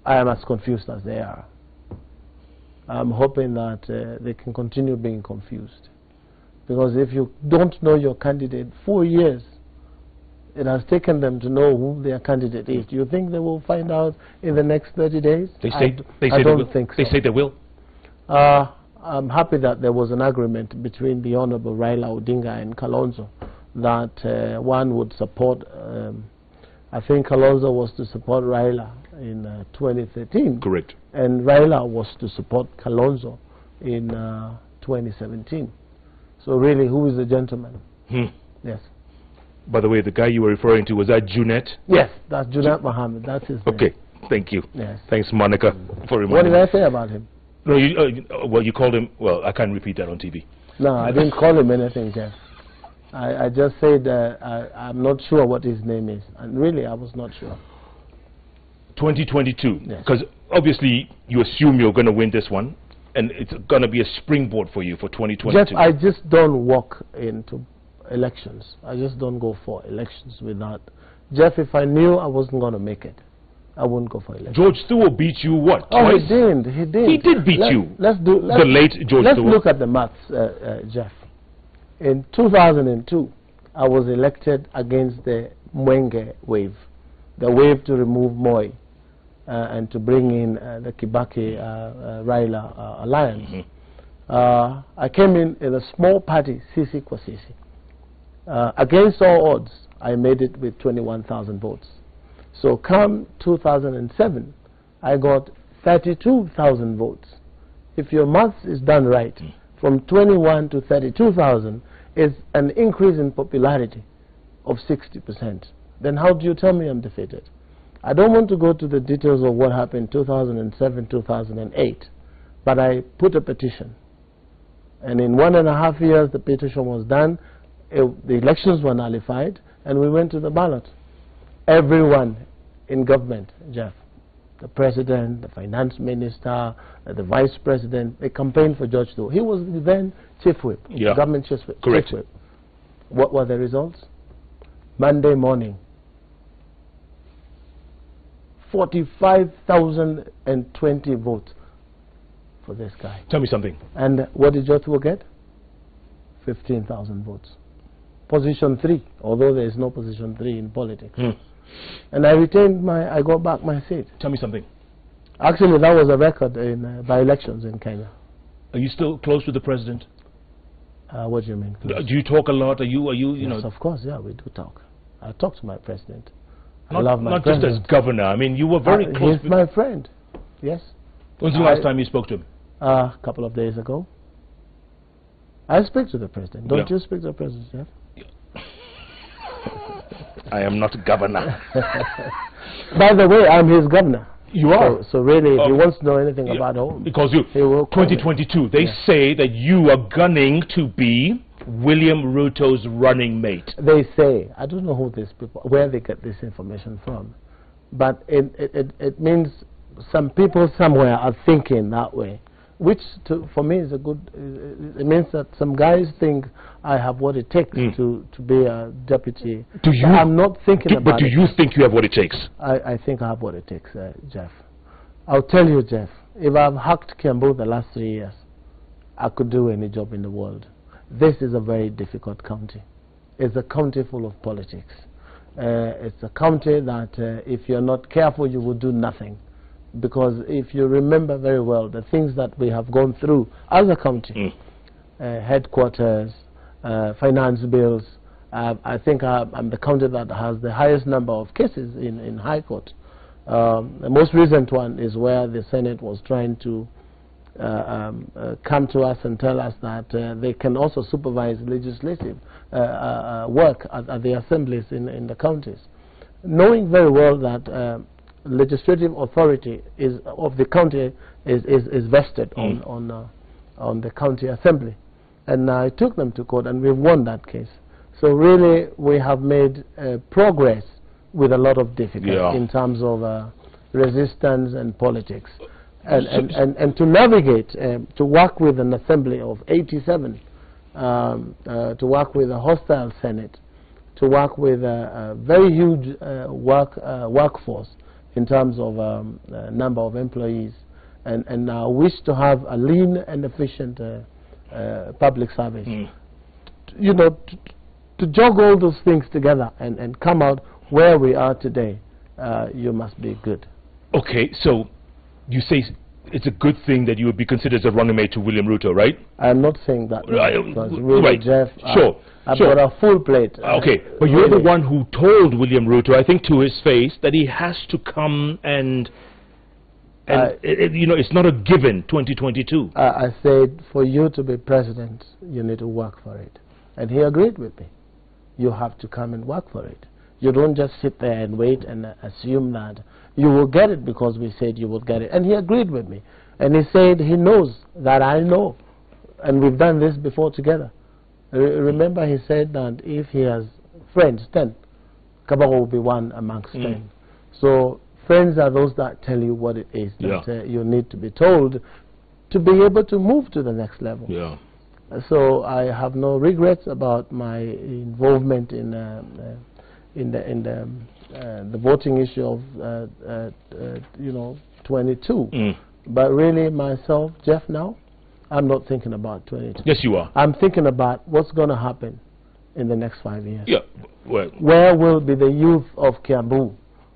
B: I am as confused as they are. I'm hoping that they can continue being confused. Because if you don't know your candidate 4 years, it has taken them to know who their candidate is. Do you think they will find out in the next 30 days?
A: I don't think so. They say they will.
B: I'm happy that there was an agreement between the Honorable Raila Odinga and Kalonzo that one would support, I think Kalonzo was to support Raila in 2013.
A: Correct.
B: And Raila was to support Kalonzo in 2017. So really, who is the gentleman? Yes.
A: By the way, the guy you were referring to, was that Junet?
B: Yes, that's Junet Mohammed. That's his name.
A: Okay, thank you.
B: Yes.
A: Thanks, Monica, for reminding me.
B: What did I say about him?
A: No, well, you called him, well, I can't repeat that on TV.
B: No, I didn't call him anything, Jeff. I just said I'm not sure what his name is. And really, I was not sure.
A: 2022, because obviously you assume you're going to win this one, and it's going to be a springboard for you for 2022.
B: Jeff, I just don't walk into elections. I just don't go for elections without. Jeff, if I knew I wasn't going to make it, I wouldn't go for elections.
A: George Thuo beat you what?
B: Oh,
A: twice?
B: he didn't. He did.
A: He did beat you.
B: Let's
A: the late George
B: Let's
A: Thuo.
B: look at the maths, Jeff. In 2002, I was elected against the Mwenge wave, the wave to remove Moi and to bring in the Kibaki-Raila alliance. I came in a small party, Sisi kwa Sisi. Against all odds, I made it with 21,000 votes. So come 2007, I got 32,000 votes. If your maths is done right, from 21 to 32,000 is an increase in popularity of 60%. Then how do you tell me I'm defeated? I don't want to go to the details of what happened in 2007, 2008, but I put a petition. And in 1.5 years, the petition was done. The elections were nullified, and we went to the ballot. Everyone in government, Jeff, the president, the finance minister, the vice president, they campaigned for George Doe. He was the then chief whip, government chief whip.
A: Correct.
B: Chief whip. What were the results? Monday morning, 45,020 votes for this guy.
A: Tell me something.
B: And what did George Doe get? 15,000 votes. Position 3, although there is no position 3 in politics. And I retained I got back my seat.
A: Tell me something.
B: Actually, that was a record in by-elections in Kenya.
A: Are you still close with the president?
B: What do you mean?
A: Do you talk a lot? Are you
B: yes,
A: know?
B: Of course, yeah, we do talk. I talk to my president. I
A: Not,
B: love my
A: not
B: president.
A: just as governor. I mean, you were very close.
B: He's my friend. Yes.
A: When's the last time you spoke to him?
B: A couple of days ago. I speak to the president. Don't you speak to the president, Jeff?
A: I am not governor.
B: By the way, I'm his governor.
A: You are.
B: So really, if he wants to know anything about home,
A: because you, 2022, they say that you are gunning to be William Ruto's running mate.
B: They say. I don't know who these people, where they get this information from, but it means some people somewhere are thinking that way, which for me is a good. It means that some guys think I have what it takes to be a deputy.
A: Do you?
B: I'm not thinking about it.
A: But do you think you have what it takes?
B: I think I have what it takes, Jeff. I'll tell you, Jeff, if I've hacked Kiambu the last 3 years, I could do any job in the world. This is a very difficult county. It's a county full of politics. It's a county that if you're not careful, you will do nothing. Because if you remember very well, the things that we have gone through as a county, headquarters, finance bills, I think I'm the county that has the highest number of cases in High Court. The most recent one is where the Senate was trying to come to us and tell us that they can also supervise legislative work at the assemblies in the counties, knowing very well that legislative authority of the county is vested on the county assembly. And I took them to court, and we've won that case. So really, we have made progress with a lot of difficulty in terms of resistance and politics. And to navigate, to work with an assembly of 87, to work with a hostile Senate, to work with a very huge workforce in terms of number of employees, and now wish to have a lean and efficient public service. You know, to jog all those things together and come out where we are today, you must be good.
A: Okay, so you say it's a good thing that you would be considered as a running mate to William Ruto, right?
B: I'm not saying that. Because really, Jeff, I've got a full plate.
A: Okay, but you're the one who told William Ruto, I think to his face, that he has to come and you know, it's not a given, 2022.
B: I said, for you to be president, you need to work for it. And he agreed with me. You have to come and work for it. You don't just sit there and wait and assume that you will get it because we said you will get it. And he agreed with me. And he said he knows that I know. And we've done this before together. Remember, he said that if he has friends, 10, Kabogo will be one amongst 10. So friends are those that tell you what it is that you need to be told to be able to move to the next level. So I have no regrets about my involvement in the voting issue of you know, 22. But really myself, Jeff, now I'm not thinking about 22.
A: Yes, you are.
B: I'm thinking about what's going to happen in the next 5 years?
A: Yeah. Well,
B: where will be the youth of Kiambu?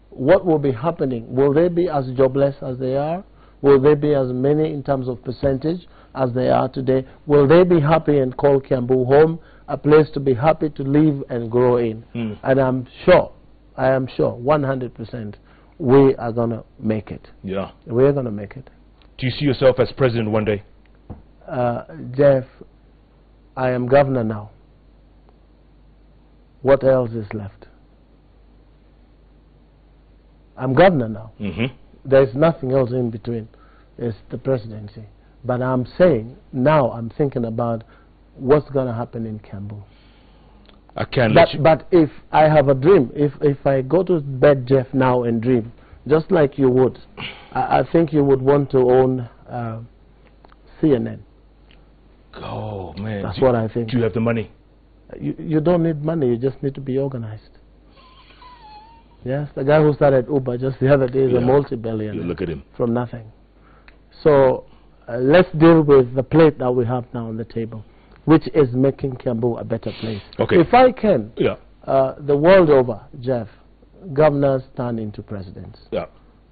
B: What will be happening? Will they be as jobless as they are? Will they be as many in terms of percentage as they are today? Will they be happy and call Kiambu home, a place to be happy to live and grow in? And I am sure, 100%, we are going to make it.
A: Yeah.
B: We are going to make it.
A: Do you see yourself as president one day?
B: Jeff, I am governor now. What else is left? I'm governor now. There's nothing else in between. It's the presidency. But I'm saying, now I'm thinking about what's going to happen in Kiambu.
A: I can't let you...
B: But if I have a dream, if I go to bed, Jeff, now and dream, just like you would, I think you would want to own CNN.
A: Oh, man.
B: That's what I think.
A: Do you have the money?
B: You don't need money, you just need to be organized. Yes, the guy who started Uber just the other day is a multi-billionaire.
A: Look at him.
B: From nothing. So let's deal with the plate that we have now on the table, which is making Kiambu a better place.
A: Okay.
B: If I can, the world over, Jeff, governors turn into presidents.
A: Yeah.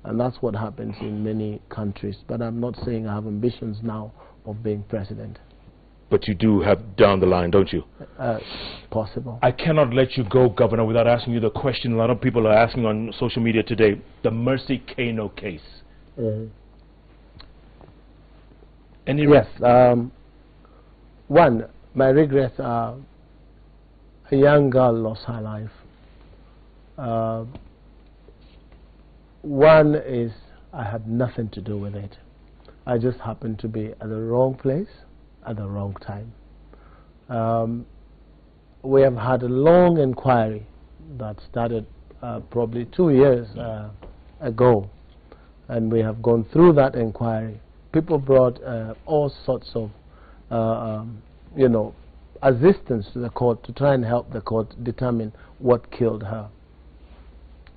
B: And that's what happens in many countries. But I'm not saying I have ambitions now of being president.
A: But you do have down the line, don't you?
B: Possible.
A: I cannot let you go, Governor, without asking you the question a lot of people are asking on social media today. The Mercy Kano case. Any
B: yes. One, my regrets are a young girl lost her life. One is I had nothing to do with it. I just happened to be at the wrong place at the wrong time. We have had a long inquiry that started probably 2 years ago, and we have gone through that inquiry. People brought all sorts of assistance to the court to try and help the court determine what killed her.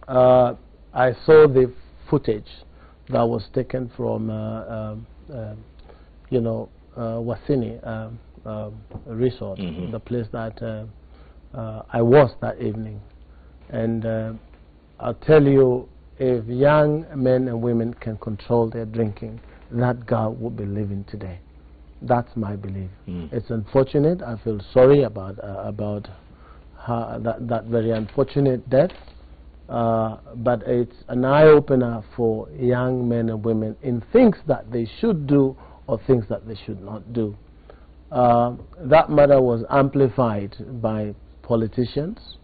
B: I saw the footage that was taken from Wasini resort, the place that I was that evening. And I'll tell you, if young men and women can control their drinking, that girl would be living today. That's my belief. It's unfortunate. I feel sorry about her, that very unfortunate death. But it's an eye-opener for young men and women in things that they should do or things that they should not do. That matter was amplified by politicians,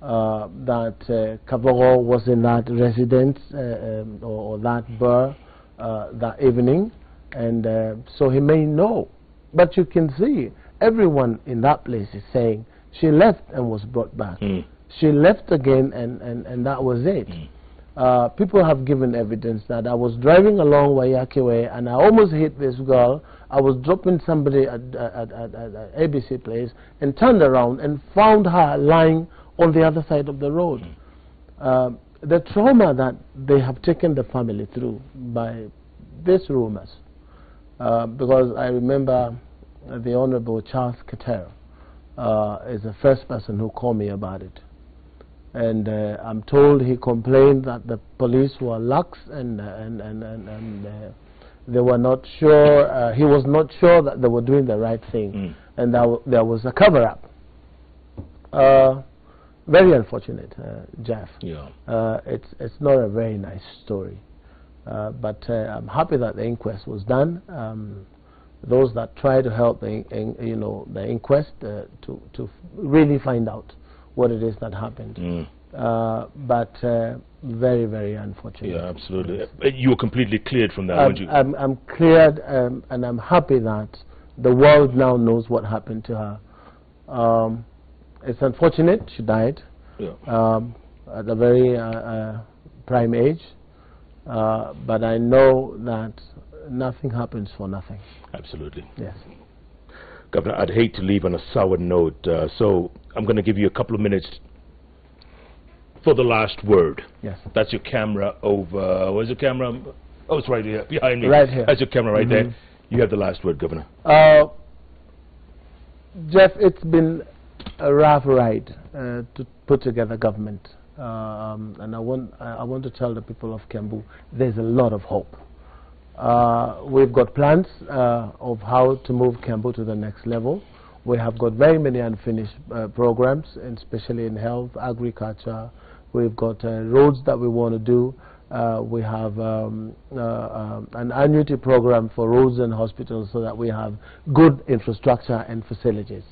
B: that Kabogo was in that residence or that bar that evening, and so he may know. But you can see everyone in that place is saying she left and was brought back. She left again, and that was it. People have given evidence that I was driving along Wayaki Way and I almost hit this girl. I was dropping somebody at ABC Place and turned around and found her lying on the other side of the road. The trauma that they have taken the family through by these rumors, because I remember the Honorable Charles Katera is the first person who called me about it. And I'm told he complained that the police were lax and they were not sure, he was not sure that they were doing the right thing, and there was a cover-up. Very unfortunate, Jeff.
A: Yeah.
B: It's not a very nice story, but I'm happy that the inquest was done. Those that try to help the inquest to really find out what it is that happened. But very, very unfortunate. Yeah,
A: absolutely. You were completely cleared from that, weren't you?
B: I'm cleared, and I'm happy that the world now knows what happened to her. It's unfortunate she died at a very prime age, but I know that nothing happens for nothing.
A: Absolutely.
B: Yes.
A: Governor, I'd hate to leave on a sour note, so I'm going to give you a couple of minutes for the last word.
B: Yes.
A: That's your camera over. Where's your camera? Oh, it's right here, behind me.
B: Right here.
A: That's your camera right there. You have the last word, Governor.
B: Jeff, it's been a rough ride to put together government. And I want to tell the people of Kiambu, there's a lot of hope. We've got plans of how to move Kiambu to the next level. We have got very many unfinished programs, and especially in health, agriculture. We've got roads that we want to do. We have an annuity program for roads and hospitals so that we have good infrastructure and facilities.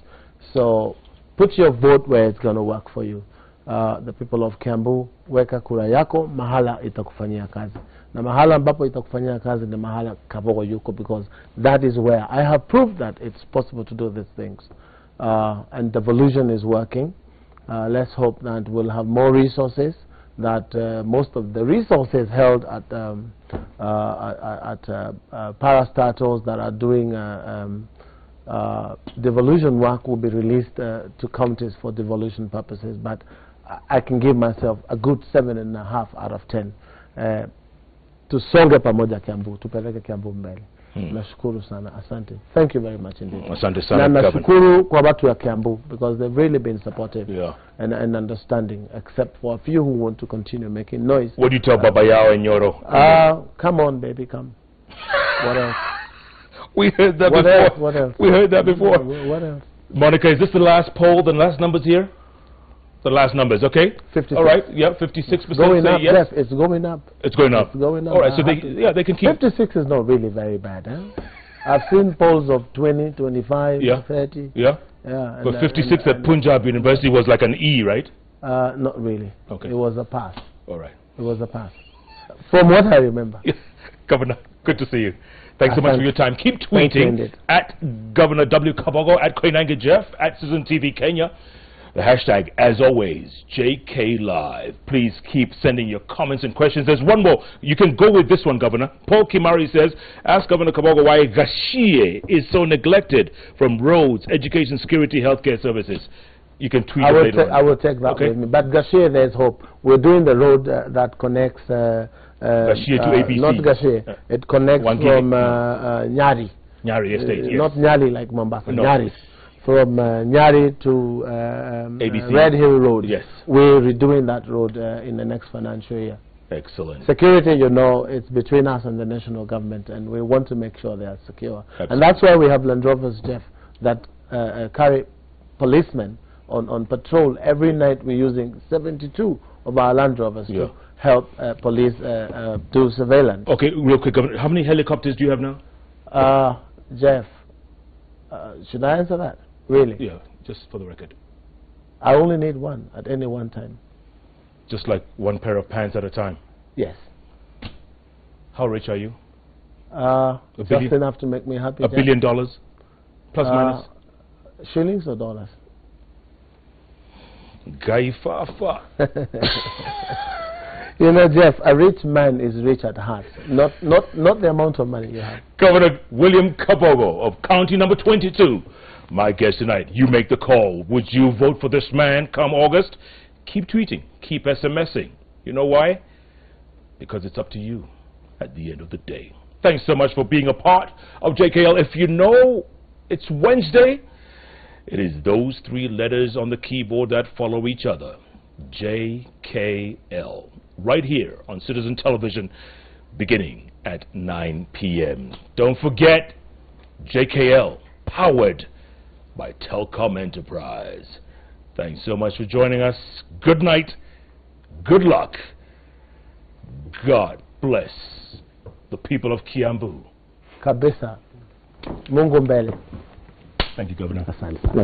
B: So put your vote where it's going to work for you. The people of Kiambu, weka kura yako mahala itakufanyia kazi. Na mahala ambapo itakufanyia kazi ni mahala Kabogo yuko, because that is where I have proved that it's possible to do these things. And devolution is working. Let's hope that we'll have more resources, that most of the resources held at parastatals that are doing devolution work will be released to counties for devolution purposes. But I can give myself a good 7.5 out of 10. Tusonge pamoja Kiambu, tupeleke Kiambu mbele. Nashukuru sana, asante. Thank you very much indeed.
A: Asante sana.
B: Na nashukuru kwa watu ya Kiambu, because they've really been supportive,
A: yeah,
B: and understanding, except for a few who want to continue making noise.
A: What do you tell Baba Yao and Nyoro?
B: Come on, baby, come. What else?
A: We heard that
B: What
A: before.
B: else? What else?
A: We heard that before.
B: What else?
A: Monica, is this the last poll, the last numbers here? The last numbers, okay?
B: 56.
A: All right, yeah, 56%
B: Going
A: say
B: up,
A: yes.
B: Jeff, it's going up.
A: It's going up.
B: It's going up.
A: All right, so they can keep.
B: 56 is not really very bad, huh? I've seen polls of 20, 25,
A: yeah,
B: 30.
A: Yeah?
B: Yeah.
A: But 56 at Punjab University was like an E, right?
B: Not really.
A: Okay.
B: It was a pass.
A: All right.
B: It was a pass. From what I remember.
A: Governor, good to see you. Thanks so much for your time. Keep tweeting at Governor W. Kabogo, at Koinange Jeff, at Citizen TV Kenya. The hashtag, as always, JK Live. Please keep sending your comments and questions. There's one more. You can go with this one, Governor. Paul Kimari says, ask Governor Kabogo why Gashie is so neglected from roads, education, security, healthcare services. You can tweet it later on.
B: I will take that with me. But Gashie, there's hope. We're doing the road that connects
A: Gashie to ABC.
B: Not Gashie. It connects from Nyari.
A: Nyari Estate, yes.
B: Not Nyali like Mombasa.
A: No.
B: Nyari. From Nyari to Red Hill Road.
A: Yes.
B: We're redoing that road in the next financial year.
A: Excellent.
B: Security, you know, it's between us and the national government, and we want to make sure they are secure.
A: Absolutely.
B: And that's why we have Land Rovers, Jeff, that carry policemen on patrol. Every night we're using 72 of our Land Rovers to help police do surveillance.
A: Okay, real quick, Governor, how many helicopters do you have now?
B: Jeff, should I answer that? Really?
A: Yeah, just for the record.
B: I only need one at any one time.
A: Just like one pair of pants at a time?
B: Yes.
A: How rich are you?
B: Just enough to make me happy.
A: $1 billion? Plus minus?
B: Shillings or dollars?
A: Guy Fafa.
B: You know, Jeff, a rich man is rich at heart, not the amount of money you have.
A: Governor William Kabogo of County Number 22. My guest tonight, you make the call. Would you vote for this man come August? Keep tweeting, keep SMSing. You know why? Because it's up to you at the end of the day. Thanks so much for being a part of JKL. If you know it's Wednesday, it is those 3 letters on the keyboard that follow each other. JKL. Right here on Citizen Television, beginning at 9 p.m. Don't forget, JKL, powered by Telcom Enterprise. Thanks so much for joining us. Good night. Good luck. God bless the people of Kiambu.
B: Kabisa. Mungu mbele.
A: Thank you, Governor.
B: Asante.